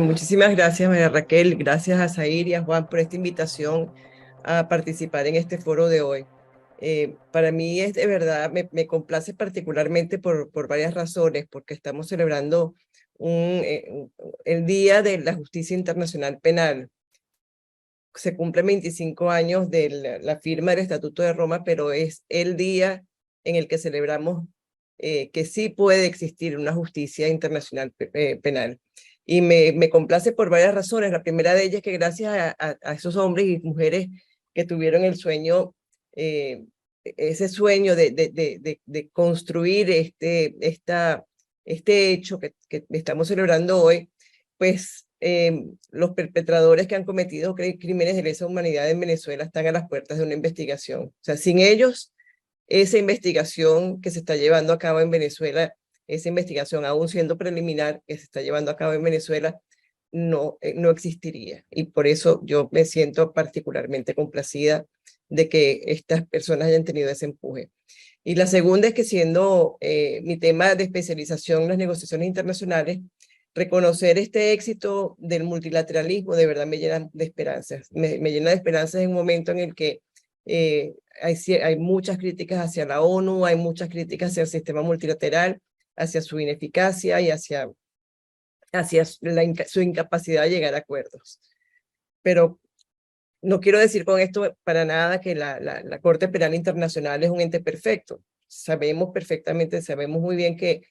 Muchísimas gracias, María Raquel. Gracias a Zair y a Juan por esta invitación a participar en este foro de hoy. Para mí es de verdad, me complace particularmente por varias razones, porque estamos celebrando el Día de la Justicia Internacional Penal. Se cumplen 25 años de la firma del Estatuto de Roma, pero es el día en el que celebramos que sí puede existir una justicia internacional penal. Y me complace por varias razones. La primera de ellas es que gracias a esos hombres y mujeres que tuvieron el sueño, ese sueño de construir este hecho que estamos celebrando hoy, pues los perpetradores que han cometido crímenes de lesa humanidad en Venezuela están a las puertas de una investigación. O sea, sin ellos, esa investigación que se está llevando a cabo en Venezuela, esa investigación aún siendo preliminar que se está llevando a cabo en Venezuela, no existiría. Y por eso yo me siento particularmente complacida de que estas personas hayan tenido ese empuje. Y la segunda es que siendo mi tema de especialización en las negociaciones internacionales, reconocer este éxito del multilateralismo de verdad me llena de esperanzas. Me llena de esperanzas en un momento en el que hay muchas críticas hacia la ONU, hay muchas críticas hacia el sistema multilateral, hacia su ineficacia y hacia su incapacidad de llegar a acuerdos. Pero no quiero decir con esto para nada que la Corte Penal Internacional es un ente perfecto. Sabemos perfectamente, sabemos muy bien que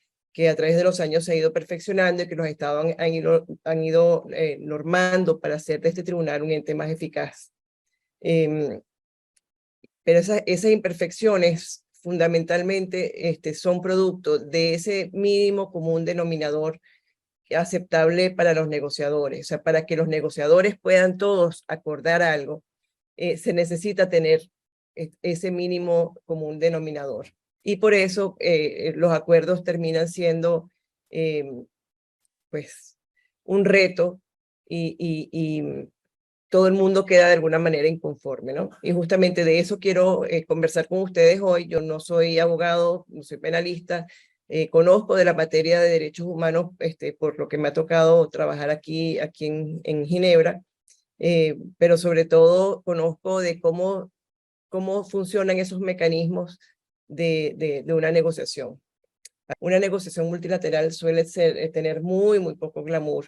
a través de los años se ha ido perfeccionando y que los estados han ido normando para hacer de este tribunal un ente más eficaz. Pero esas imperfecciones fundamentalmente son producto de ese mínimo común denominador aceptable para los negociadores. O sea, para que los negociadores puedan todos acordar algo, se necesita tener ese mínimo común denominador. Y por eso los acuerdos terminan siendo pues un reto y todo el mundo queda de alguna manera inconforme, ¿no? Y justamente de eso quiero conversar con ustedes hoy. Yo no soy abogado, no soy penalista, conozco de la materia de derechos humanos por lo que me ha tocado trabajar aquí en Ginebra, pero sobre todo conozco de cómo funcionan esos mecanismos de una negociación. Una negociación multilateral suele tener muy poco glamour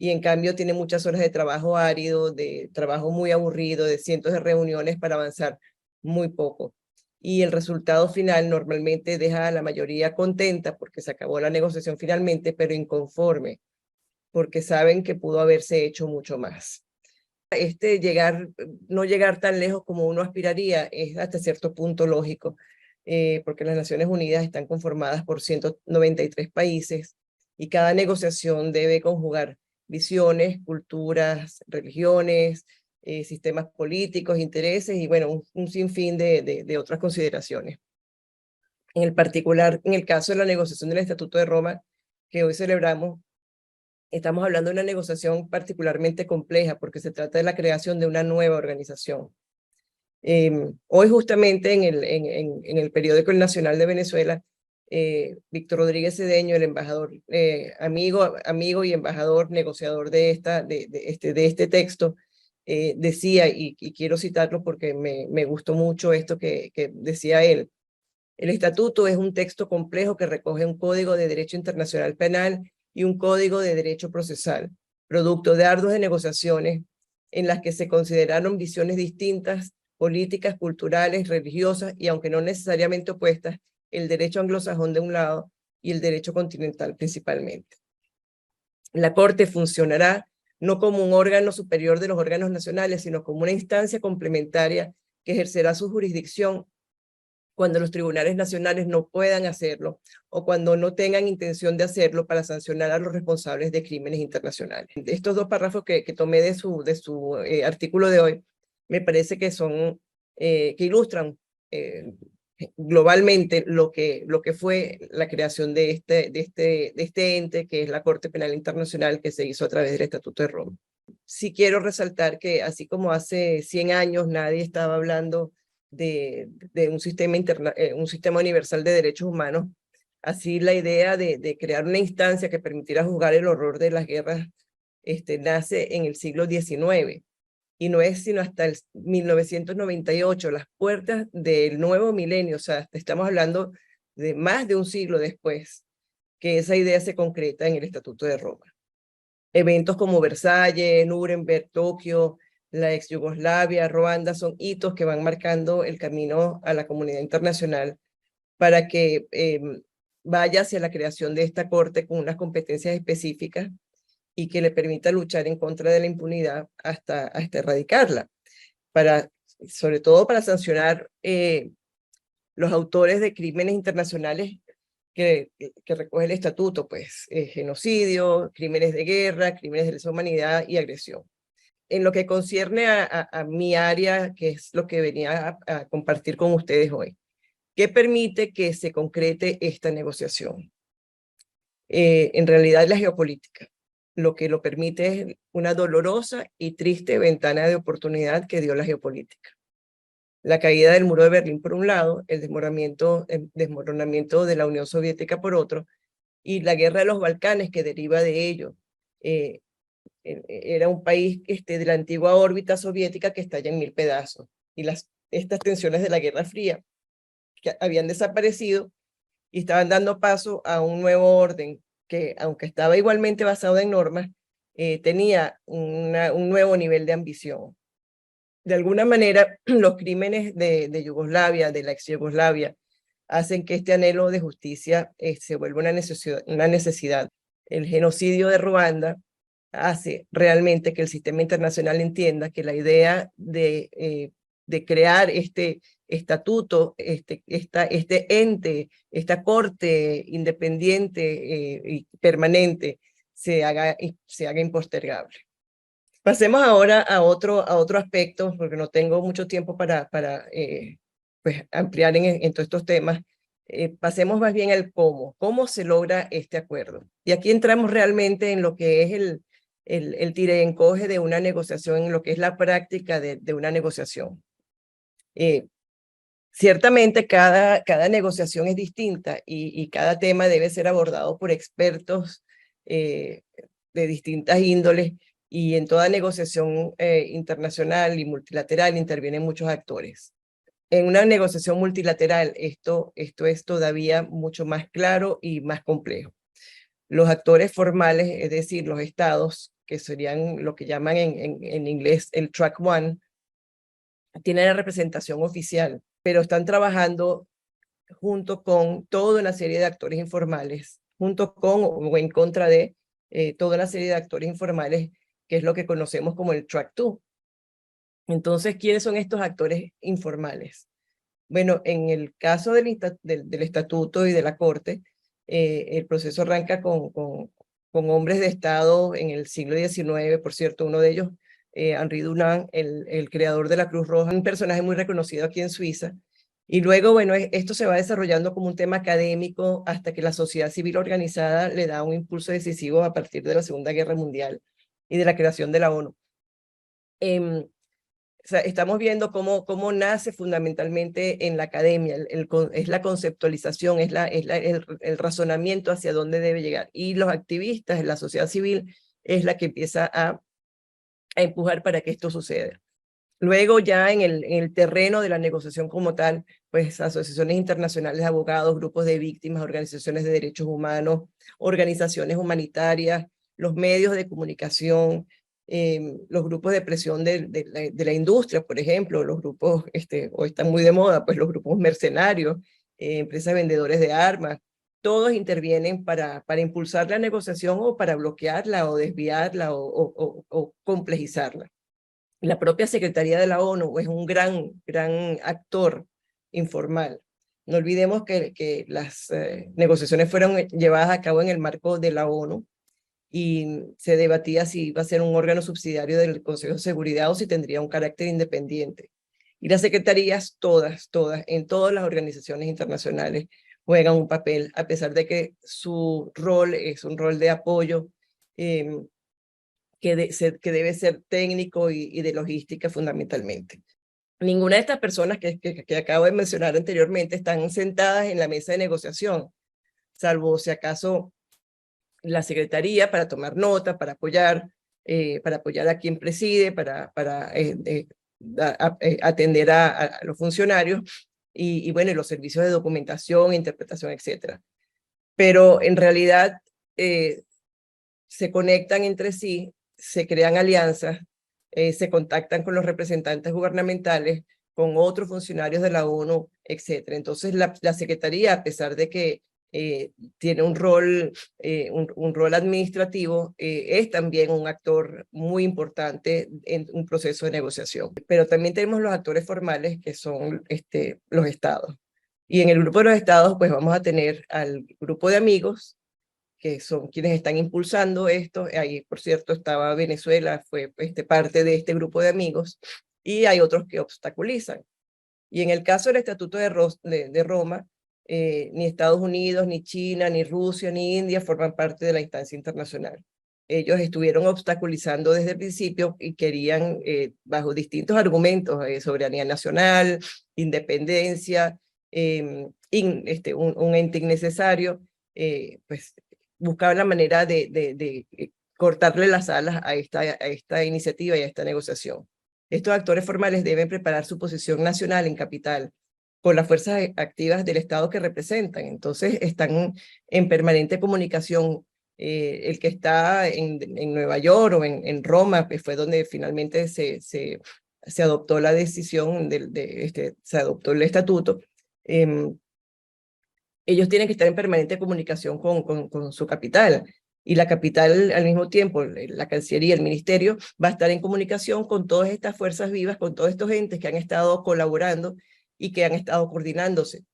y en cambio tiene muchas horas de trabajo árido, de trabajo muy aburrido, de cientos de reuniones para avanzar muy poco. Y el resultado final normalmente deja a la mayoría contenta porque se acabó la negociación finalmente, pero inconforme, porque saben que pudo haberse hecho mucho más. No llegar tan lejos como uno aspiraría es hasta cierto punto lógico, porque las Naciones Unidas están conformadas por 193 países y cada negociación debe conjugar visiones, culturas, religiones, sistemas políticos, intereses y bueno, un sinfín de otras consideraciones. En el particular, en el caso de la negociación del Estatuto de Roma, que hoy celebramos, estamos hablando de una negociación particularmente compleja porque se trata de la creación de una nueva organización. Hoy justamente en el periódico El Nacional de Venezuela, Víctor Rodríguez Cedeño, el embajador, amigo y embajador negociador de este texto, decía, y quiero citarlo porque me gustó mucho esto que decía él: el estatuto es un texto complejo que recoge un código de derecho internacional penal y un código de derecho procesal, producto de arduas negociaciones en las que se consideraron visiones distintas, políticas, culturales, religiosas y aunque no necesariamente opuestas, el derecho anglosajón de un lado y el derecho continental principalmente. La Corte funcionará no como un órgano superior de los órganos nacionales, sino como una instancia complementaria que ejercerá su jurisdicción cuando los tribunales nacionales no puedan hacerlo o cuando no tengan intención de hacerlo para sancionar a los responsables de crímenes internacionales. Estos dos párrafos que tomé de su artículo de hoy me parece que que ilustran globalmente lo que fue la creación de este ente que es la Corte Penal Internacional que se hizo a través del Estatuto de Roma. Sí quiero resaltar que así como hace 100 años nadie estaba hablando de un sistema universal de derechos humanos, así la idea de crear una instancia que permitiera juzgar el horror de las guerras nace en el siglo XIX y no es sino hasta el 1998, las puertas del nuevo milenio, o sea, estamos hablando de más de un siglo después, que esa idea se concreta en el Estatuto de Roma. Eventos como Versalles, Nuremberg, Tokio, la ex Yugoslavia, Ruanda, son hitos que van marcando el camino a la comunidad internacional para que vaya hacia la creación de esta corte con unas competencias específicas y que le permita luchar en contra de la impunidad hasta erradicarla, sobre todo para sancionar los autores de crímenes internacionales que recoge el estatuto, pues genocidio, crímenes de guerra, crímenes de lesa humanidad y agresión. En lo que concierne a mi área, que es lo que venía a compartir con ustedes hoy, ¿qué permite que se concrete esta negociación? En realidad la geopolítica. Lo que lo permite es una dolorosa y triste ventana de oportunidad que dio la geopolítica. La caída del muro de Berlín por un lado, el desmoronamiento de la Unión Soviética por otro, y la guerra de los Balcanes que deriva de ello. Era un país de la antigua órbita soviética que estalla en 1000 pedazos. Y estas tensiones de la Guerra Fría que habían desaparecido y estaban dando paso a un nuevo orden que, aunque estaba igualmente basado en normas, tenía un nuevo nivel de ambición. De alguna manera, los crímenes de Yugoslavia, de la ex Yugoslavia, hacen que este anhelo de justicia se vuelva una necesidad. El genocidio de Ruanda hace realmente que el sistema internacional entienda que la idea de crear este estatuto, este ente, esta corte independiente y permanente, se haga impostergable. Pasemos ahora a otro aspecto, porque no tengo mucho tiempo para pues, ampliar en todos estos temas. Pasemos más bien al cómo se logra este acuerdo. Y aquí entramos realmente en lo que es el tire y encoge de una negociación, en lo que es la práctica de una negociación. Ciertamente cada negociación es distinta y cada tema debe ser abordado por expertos de distintas índoles, y en toda negociación internacional y multilateral intervienen muchos actores. En una negociación multilateral esto es todavía mucho más claro y más complejo. Los actores formales, es decir, los estados, que serían lo que llaman en inglés el track one, tienen la representación oficial, pero están trabajando junto con toda una serie de actores informales, junto con o en contra de toda una serie de actores informales, que es lo que conocemos como el track two. Entonces, ¿quiénes son estos actores informales? Bueno, en el caso del estatuto y de la corte, el proceso arranca con hombres de Estado en el siglo XIX, por cierto, uno de ellos, Henri Dunant, el creador de la Cruz Roja, un personaje muy reconocido aquí en Suiza. Y luego, bueno, esto se va desarrollando como un tema académico hasta que la sociedad civil organizada le da un impulso decisivo a partir de la Segunda Guerra Mundial y de la creación de la ONU. O sea, estamos viendo cómo nace fundamentalmente en la academia, es la conceptualización, es el razonamiento hacia dónde debe llegar. Y los activistas, la sociedad civil, es la que empieza a empujar para que esto suceda. Luego ya en el terreno de la negociación como tal, pues asociaciones internacionales de abogados, grupos de víctimas, organizaciones de derechos humanos, organizaciones humanitarias, los medios de comunicación, los grupos de presión de la industria, por ejemplo, los grupos, hoy están muy de moda, pues los grupos mercenarios, empresas vendedores de armas, todos intervienen para impulsar la negociación o para bloquearla o desviarla o complejizarla. La propia Secretaría de la ONU es un gran actor informal. No olvidemos que las negociaciones fueron llevadas a cabo en el marco de la ONU y se debatía si iba a ser un órgano subsidiario del Consejo de Seguridad o si tendría un carácter independiente. Y las secretarías, todas, en todas las organizaciones internacionales, juegan un papel, a pesar de que su rol es un rol de apoyo que debe ser técnico y de logística fundamentalmente. Ninguna de estas personas que acabo de mencionar anteriormente están sentadas en la mesa de negociación, salvo si acaso la secretaría para tomar nota, para apoyar, para apoyar a quien preside, para atender a los funcionarios y bueno, y los servicios de documentación, interpretación, etcétera. Pero en realidad se conectan entre sí, se crean alianzas, se contactan con los representantes gubernamentales, con otros funcionarios de la ONU, etcétera. Entonces la Secretaría, a pesar de que tiene un rol administrativo, es también un actor muy importante en un proceso de negociación. Pero también tenemos los actores formales, que son los estados. Y en el grupo de los estados, pues vamos a tener al grupo de amigos, que son quienes están impulsando esto. Ahí, por cierto, estaba Venezuela, fue parte de este grupo de amigos, y hay otros que obstaculizan. Y en el caso del Estatuto de Roma, ni Estados Unidos, ni China, ni Rusia, ni India forman parte de la instancia internacional. Ellos estuvieron obstaculizando desde el principio y querían, bajo distintos argumentos, soberanía nacional, independencia, un ente innecesario, pues buscaban la manera de cortarle las alas a esta iniciativa y a esta negociación. Estos actores formales deben preparar su posición nacional en capital con las fuerzas activas del Estado que representan. Entonces están en permanente comunicación. El que está en Nueva York o en Roma, pues fue donde finalmente se adoptó la decisión, se adoptó el estatuto. Ellos tienen que estar en permanente comunicación con su capital. Y la capital, al mismo tiempo, la Cancillería, el Ministerio, va a estar en comunicación con todas estas fuerzas vivas, con todos estos entes que han estado colaborando y que han estado coordinándose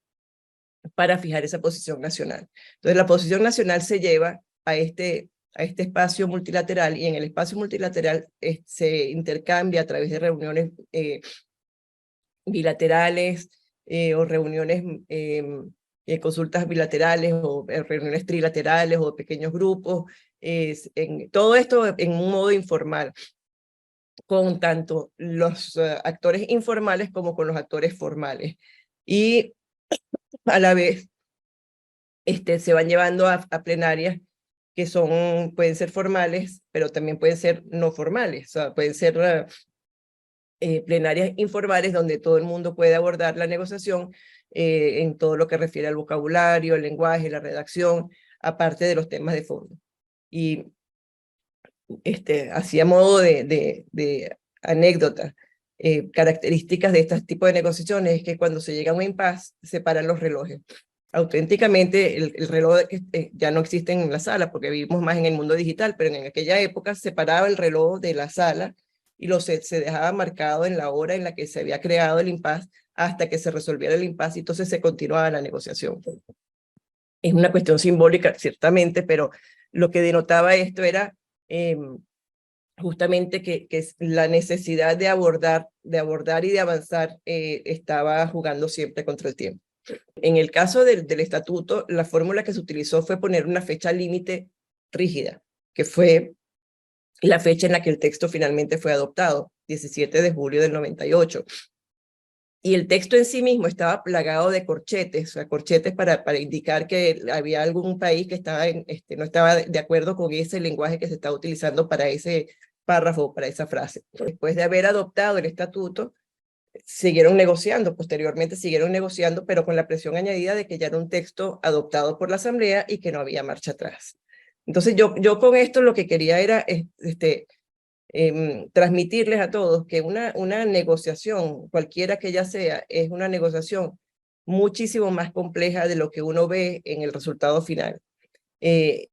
para fijar esa posición nacional. Entonces, la posición nacional se lleva a este espacio multilateral, y en el espacio multilateral se intercambia a través de reuniones bilaterales o reuniones, consultas bilaterales o reuniones trilaterales o pequeños grupos, todo esto en un modo informal, con tanto los actores informales como con los actores formales. Y a la vez se van llevando a plenarias que pueden ser formales, pero también pueden ser no formales, o sea, pueden ser plenarias informales donde todo el mundo puede abordar la negociación en todo lo que refiere al vocabulario, el lenguaje, la redacción, aparte de los temas de fondo. Y así a modo de anécdota, características de este tipo de negociaciones es que cuando se llega a un impasse, se paran los relojes. Auténticamente el reloj ya no existe en la sala porque vivimos más en el mundo digital, pero en aquella época se paraba el reloj de la sala y se dejaba marcado en la hora en la que se había creado el impasse hasta que se resolviera el impasse, y entonces se continuaba la negociación. Es una cuestión simbólica, ciertamente, pero lo que denotaba esto era justamente que la necesidad de abordar y de avanzar estaba jugando siempre contra el tiempo. En el caso del estatuto, la fórmula que se utilizó fue poner una fecha límite rígida, que fue la fecha en la que el texto finalmente fue adoptado, 17 de julio del 98. Y el texto en sí mismo estaba plagado de corchetes, o sea, corchetes para indicar que había algún país que no estaba de acuerdo con ese lenguaje que se estaba utilizando para ese párrafo, para esa frase. Después de haber adoptado el estatuto, posteriormente siguieron negociando, pero con la presión añadida de que ya era un texto adoptado por la Asamblea y que no había marcha atrás. Entonces yo con esto lo que quería era transmitirles a todos que una negociación, cualquiera que ella sea, es una negociación muchísimo más compleja de lo que uno ve en el resultado final, que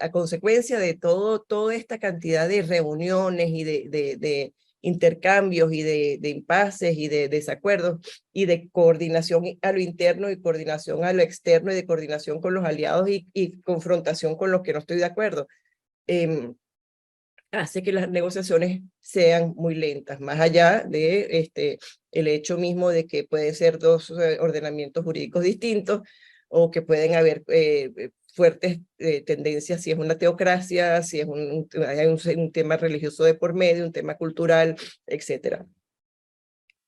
a consecuencia de toda esta cantidad de reuniones y de intercambios y de impases y de desacuerdos y de coordinación a lo interno y coordinación a lo externo y de coordinación con los aliados y confrontación con los que no estoy de acuerdo, hace que las negociaciones sean muy lentas, más allá de el hecho mismo de que pueden ser dos ordenamientos jurídicos distintos o que pueden haber fuertes tendencias, si es una teocracia, si es hay un tema religioso de por medio, un tema cultural, etc.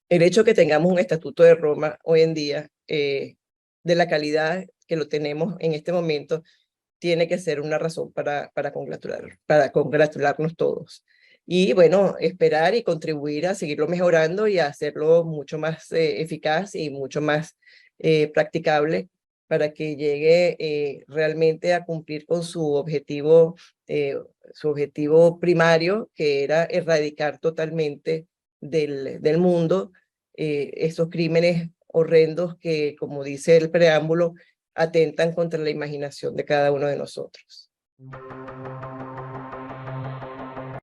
El hecho de que tengamos un estatuto de Roma hoy en día, de la calidad que lo tenemos en este momento, tiene que ser una razón para congratularnos todos. Y bueno, esperar y contribuir a seguirlo mejorando y a hacerlo mucho más eficaz y mucho más practicable para que llegue realmente a cumplir con su objetivo primario, que era erradicar totalmente del mundo esos crímenes horrendos que, como dice el preámbulo, atentan contra la imaginación de cada uno de nosotros.